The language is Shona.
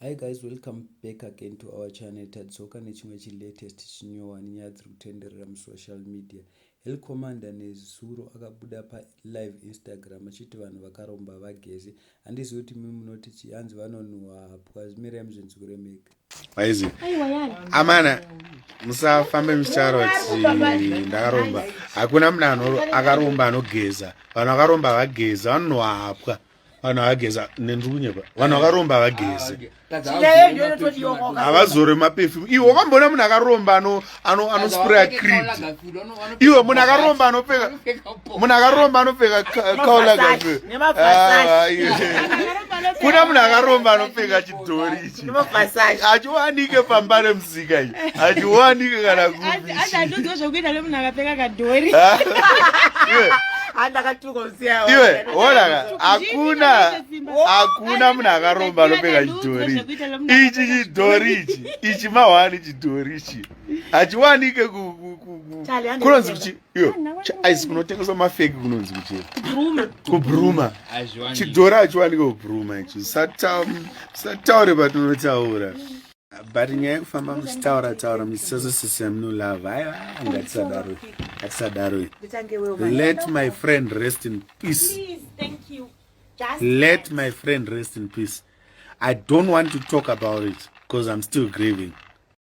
Hi guys, welcome back again to our channel. Tadzoka nechimwe chilatest chinyowa nenyaya dziri kutenderera musocial media. Hell Commander nezuro akabuda pa live Instagram achiti vanhu vakaromba havagezi. Handizivi kuti mimi munoti chianzi vanonhuhwa hapwa zvimira muzvinzi kuremeka. Waizi amana musafambe muchitaura kuti ndakaromba. Hakuna munhu akaromba anogeza. Vanhu vakaromba havageza vanonhuhwa hapwa. Vanhu havageza nendunyeba. Vanhu vakaromba havagezi. Havazore maperfume. Iwe wakambona munhu akaromba anospray creed. Iwe munhu akaromba anopfeka kaula gafe. Kuna munhu akaromba anopfeka chidhori ichi. Achiwanike pamba remusika iyi. Achiwanike kana kupi. Ndodziwa zvokuita nemunhu akapfeka kadhori. Iwe hakuna munhu akaromba anopfeka chidhori. Ichi chidhori ichi mahwani chidhori ichi hachiwanike kunonzi kuti iwe aisi kunotengeswa mafeki kunonzi kuti kubruma. Chidhori hachiwanike kubruma ichi. Musataure patinotaura. But nyaya yekufamba muchitaura musisosisisa munolava haiwa ngatisadaro. Let my friend rest in peace. Please, thank you. Let my friend rest in peace. I don't want to talk about it because I'm still grieving.